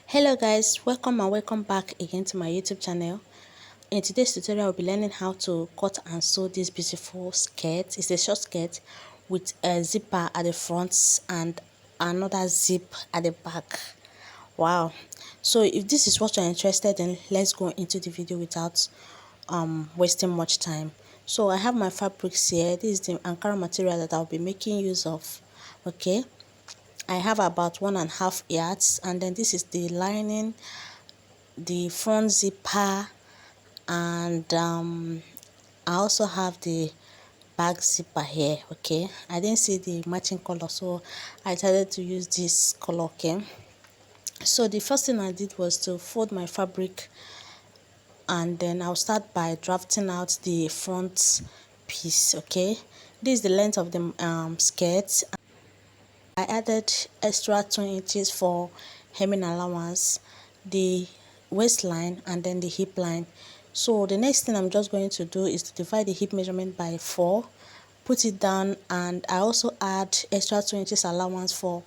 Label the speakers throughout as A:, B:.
A: Hello guys, welcome and welcome back again to my YouTube channel. In today's tutorial, we'll be learning how to cut and sew this beautiful skirt. It's a short skirt with a zipper at the front and another zip at the back. Wow. So if this is what you're interested in, let's go into the video without wasting much time. So I have my fabrics here. This is the Ankara material that I'll be making use of. Okay, I have about 1.5 yards, and then this is the lining, the front zipper, and I also have the back zipper here. Okay, I didn't see the matching color, so I decided to use this color. Okay, so the first thing I did was to fold my fabric, and then I'll start by drafting out the front piece. Okay, this is the length of the skirt. I added extra 2 inches for hemming allowance, the waistline, and then the hip line. So the next thing I'm just going to do is to divide the hip measurement by 4, put it down, and I also add extra 2 inches allowance for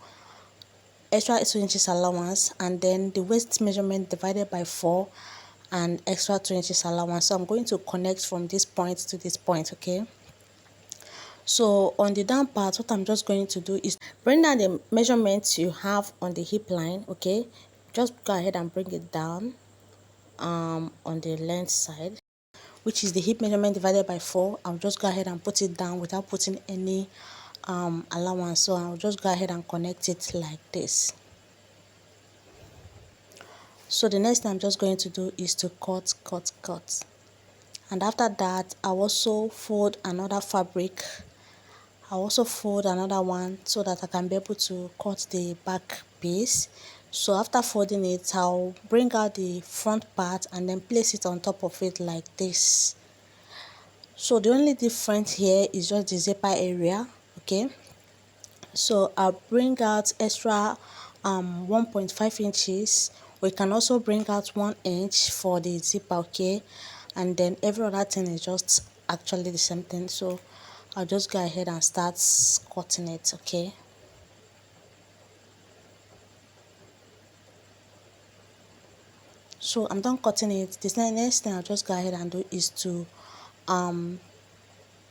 A: extra 2 inches allowance, and then the waist measurement divided by 4 and extra 2 inches allowance. So I'm going to connect from this point to this point. Okay, so on the down part, what I'm just going to do is bring down the measurements you have on the hip line. Okay, just go ahead and bring it down on the length side, which is the hip measurement divided by 4. I'll just go ahead and put it down without putting any allowance. So I'll just go ahead and connect it like this. So the next thing I'm just going to do is to cut, and after that I'll also fold another fabric. I'll also fold another one so that I can be able to cut the back piece. So after folding it, I'll bring out the front part and then place it on top of it like this. So the only difference here is just the zipper area. Okay, so I'll bring out extra 1.5 inches. We can also bring out 1 inch for the zipper. Okay, and then every other thing is just actually the same thing. So I'll just go ahead and start cutting it. Okay, so I'm done cutting it. The next thing I'll just go ahead and do is to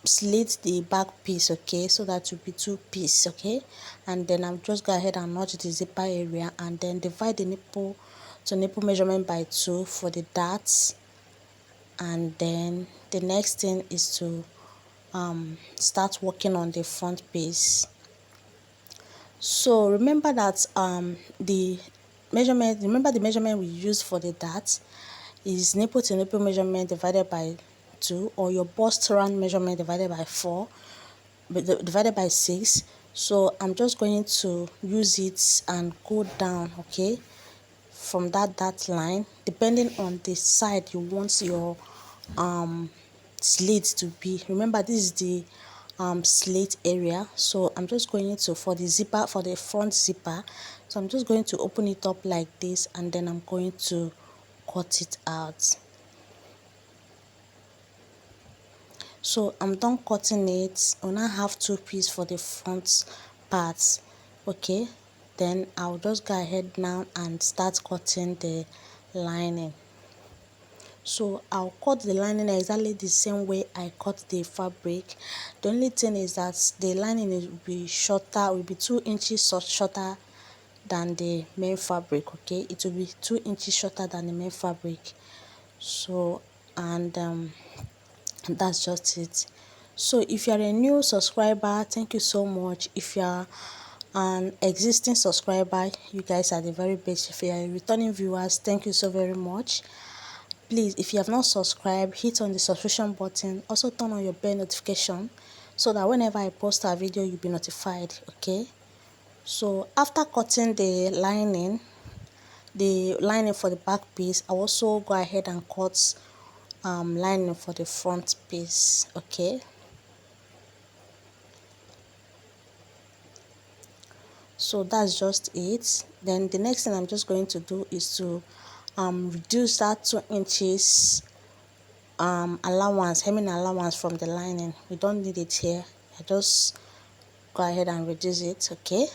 A: slit the back piece. Okay, so that will be 2 pieces. Okay, and then I'll just go ahead and notch the zipper area, and then divide the nipple to nipple measurement by 2 for the darts. And then the next thing is to start working on the front piece. So remember that the measurement we use for the dart is nipple to nipple measurement divided by 2, or your bust round measurement divided by 4, divided by 6. So I'm just going to use it and go down. Okay, from that line, depending on the side you want your slit to be. Remember, this is the slit area. So I'm just going to, for the zipper, for the front zipper, so I'm just going to open it up like this, and then I'm going to cut it out. So I'm done cutting it. I now have 2 pieces for the front parts. Okay, then I'll just go ahead now and start cutting the lining. So I'll cut the lining exactly the same way I cut the fabric. The only thing is that the lining will be shorter, will be 2 inches shorter than the main fabric. Okay, it will be 2 inches shorter than the main fabric. So, and that's just it. So if you're a new subscriber, thank you so much. If you're an existing subscriber, you guys are the very best. If you're a returning viewers, thank you so very much. Please, if you have not subscribed, hit on the subscription button. Also turn on your bell notification so that whenever I post a video, you'll be notified. Okay, so after cutting the lining for the back piece, I also go ahead and cut lining for the front piece. Okay, so that's just it. Then the next thing I'm just going to do is to reduce that 2 inches hemming allowance from the lining. We don't need it here. I just go ahead and reduce it. Okay,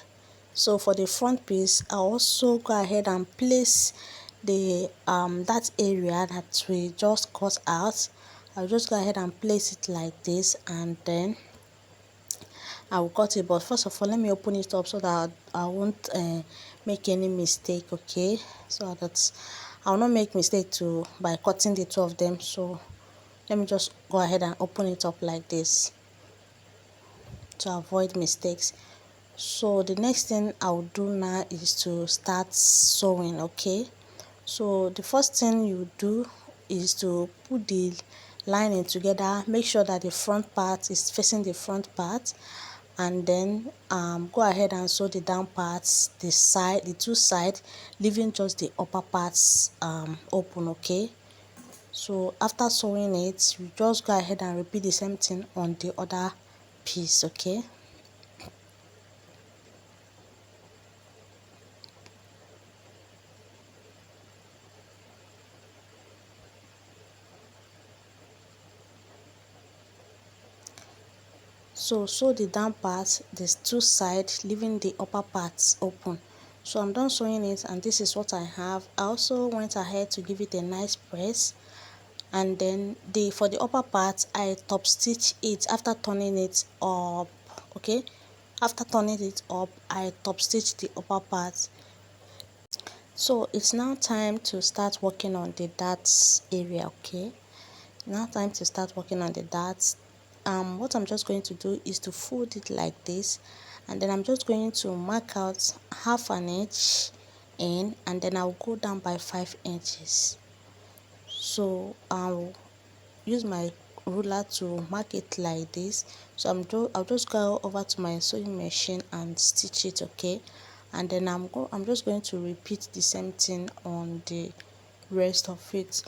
A: So for the front piece, I also go ahead and place the that area that we just cut out. I'll just go ahead and place it like this, and then I will cut it. But first of all, let me open it up so that I won't make any mistake. Okay, so that I will not make mistake to by cutting the two of them. So let me just go ahead and open it up like this to avoid mistakes. So the next thing I'll do now is to start sewing. Okay, so the first thing you do is to put the lining together. Make sure that the front part is facing the front part, and then go ahead and sew the down parts, the two side, leaving just the upper parts open. Okay, so after sewing it, you just go ahead and repeat the same thing on the other piece. Okay, so sew the down part, the two side, leaving the upper parts open. So I'm done sewing it, and this is what I have. I also went ahead to give it a nice press, and then for the upper part, I top stitch it after turning it up. Okay, after turning it up, I top stitch the upper part. So it's now time to start working on the darts area. Okay, now time to start working on the darts. What I'm just going to do is to fold it like this, and then I'm just going to mark out half an inch in, and then I'll go down by 5 inches. So I'll use my ruler to mark it like this. So I'll just go over to my sewing machine and stitch it. Okay, and then I'm just going to repeat the same thing on the rest of it.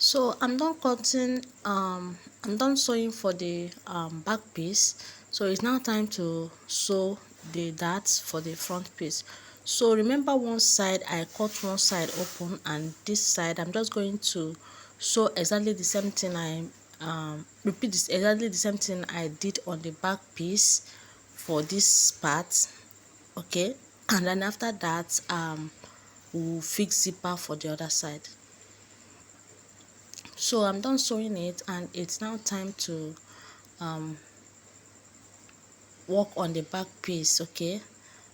A: So I'm done sewing for the back piece. So it's now time to sew the darts for the front piece. So remember, one side I cut one side open, and this side I'm just going to sew exactly the same thing. I repeat this exactly the same thing I did on the back piece for this part. Okay, and then after that we'll fix zipper for the other side. So I'm done sewing it, and it's now time to work on the back piece. Okay,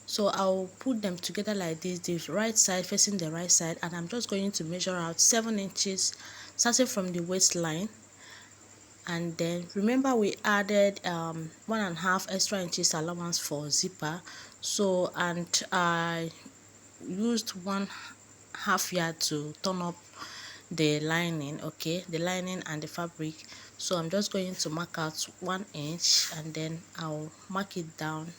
A: so I'll put them together like this, the right side facing the right side, and I'm just going to measure out 7 inches starting from the waistline. And then remember, we added 1.5 extra inches allowance for zipper. So, and I used 1/2 yard to turn up the lining. Okay, the lining and the fabric. So I'm just going to mark out 1 inch, and then I'll mark it down,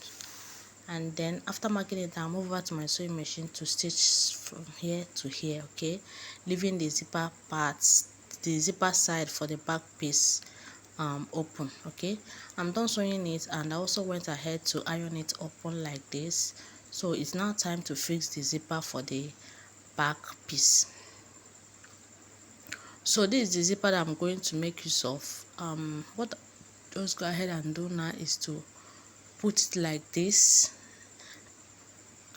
A: and then after marking it down, move over to my sewing machine to stitch from here to here. Okay, leaving the zipper parts, the zipper side for the back piece open. Okay, I'm done sewing it, and I also went ahead to iron it open like this. So it's now time to fix the zipper for the back piece. So this is the zipper that I'm going to make use of. What just go ahead and do now is to put it like this.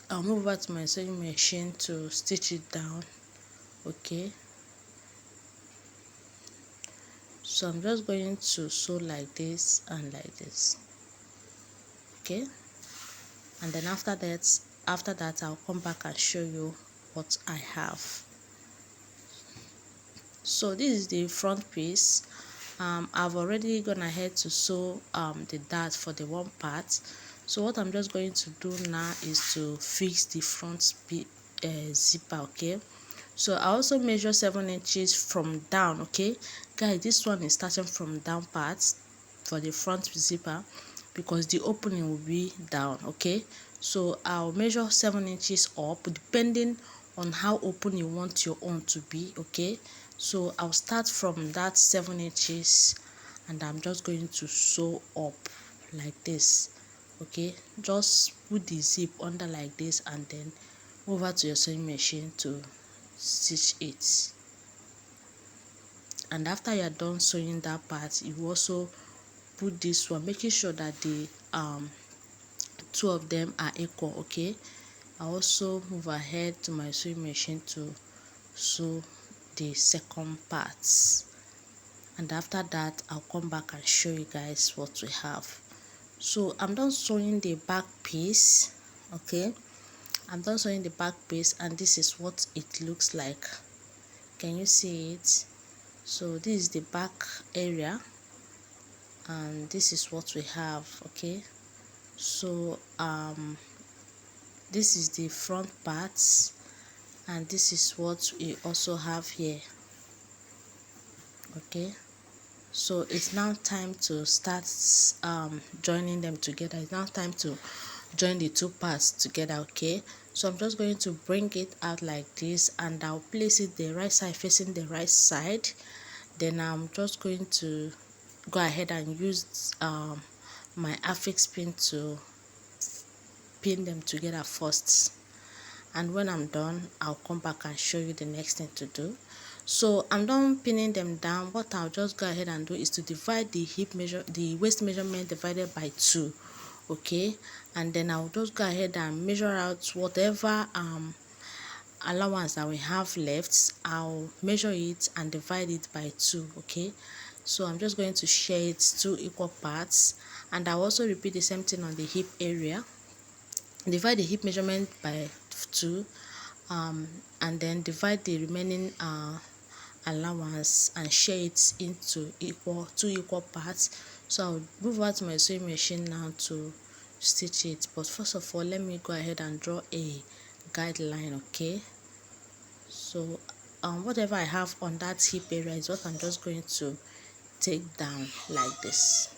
A: I'll move over to my sewing machine to stitch it down. Okay, so I'm just going to sew like this and like this. Okay, and then after that I'll come back and show you what I have. So this is the front piece. I've already gone ahead to sew the dart for the one part. So what I'm just going to do now is to fix the front zipper. Okay, so I also measure 7 inches from down. Okay guys, this one is starting from down parts for the front zipper, because the opening will be down. Okay, so I'll measure 7 inches up depending on how open you want your own to be. Okay, so I'll start from that 7 inches, and I'm just going to sew up like this. Okay, just put the zip under like this, and then over to your sewing machine to stitch it. And after you're done sewing that part, you also put this one, making sure that the two of them are equal. Okay, I also move ahead to my sewing machine to sew the second parts, and after that I'll come back and show you guys what we have. So I'm done sewing the back piece. Okay, I'm done sewing the back piece, and this is what it looks like. Can you see it? So this is the back area, and this is what we have. Okay, so this is the front parts, and this is what we also have here. Okay, so it's now time to start joining them together. It's now time to join the two parts together. Okay, so I'm just going to bring it out like this, and I'll place it the right side facing the right side. Then I'm just going to go ahead and use my affix pin to pin them together first, and when I'm done I'll come back and show you the next thing to do. So I'm done pinning them down. What I'll just go ahead and do is to divide the waist measurement divided by 2. Okay, and then I'll just go ahead and measure out whatever allowance that we have left. I'll measure it and divide it by 2. Okay, so I'm just going to share it 2 equal parts, and I'll also repeat the same thing on the hip area. Divide the hip measurement by 2, and then divide the remaining allowance and share it into 2 equal parts. So I'll move out to my sewing machine now to stitch it, but first of all let me go ahead and draw a guideline. Okay, so whatever I have on that hip area is what I'm just going to take down like this.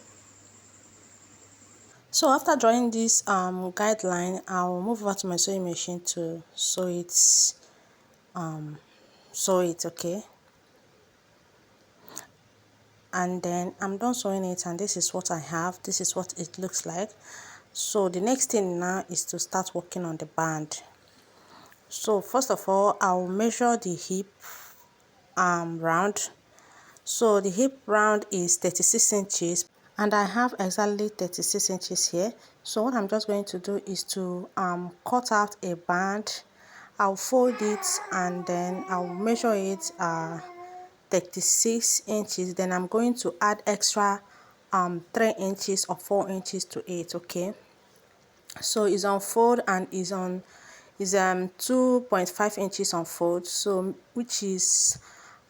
A: So after drawing this guideline, I'll move over to my sewing machine to sew it. Okay, and then I'm done sewing it, and this is what I have. This is what it looks like. So the next thing now is to start working on the band. So first of all, I'll measure the hip round. So the hip round is 36 inches, and I have exactly 36 inches here. So what I'm just going to do is to cut out a band. I'll fold it, and then I'll measure it 36 inches. Then I'm going to add extra 3 inches or 4 inches to it. Okay, so it's on fold and is 2.5 inches on fold, so which is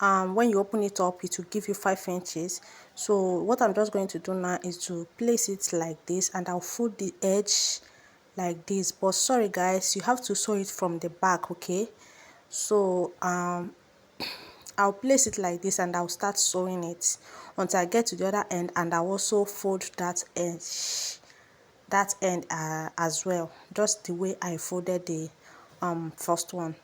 A: when you open it up it will give you 5 inches. So what I'm just going to do now is to place it like this, and I'll fold the edge like this. But sorry guys, you have to sew it from the back. Okay, so I'll place it like this, and I'll start sewing it until I get to the other end, and I'll also fold that edge, that end as well, just the way I folded the first one.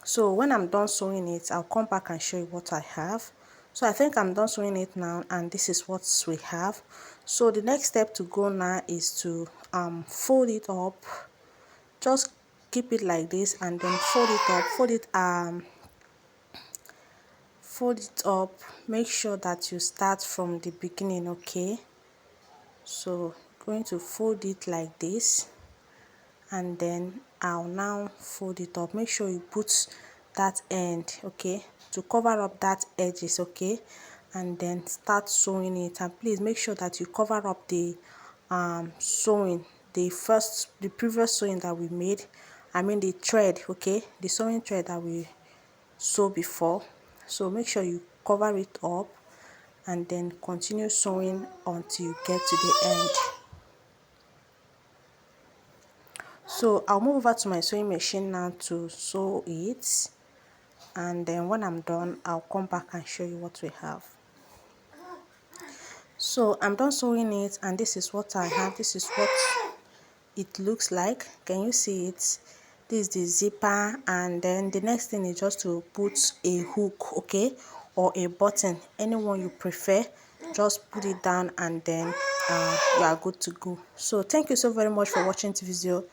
A: So when I'm done sewing it, I'll come back and show you what I have. So I think I'm done sewing it now, and this is what we have. So the next step to go now is to fold it up. Just keep it like this, and then fold it up, fold it up. Make sure that you start from the beginning. Okay, so going to fold it like this, and then I'll now fold it up. Make sure you put that end, okay, to cover up that edges. Okay, and then start sewing it, and please make sure that you cover up the sewing, the previous sewing that we made. I mean the thread. Okay, the sewing thread that we sew before. So make sure you cover it up, and then continue sewing until you get to the end. So I'll move over to my sewing machine now to sew it, and then when I'm done I'll come back and show you what we have. So I'm done sewing it, and this is what I have. This is what it looks like. Can you see it? This is the zipper, and then the next thing is just to put a hook, okay, or a button, anyone you prefer. Just put it down, and then you are good to go. So thank you so very much for watching this video.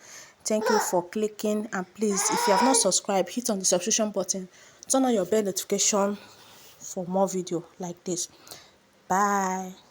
A: Thank you for clicking, and please, if you have not subscribed, hit on the subscription button, turn on your bell notification for more video like this. Bye.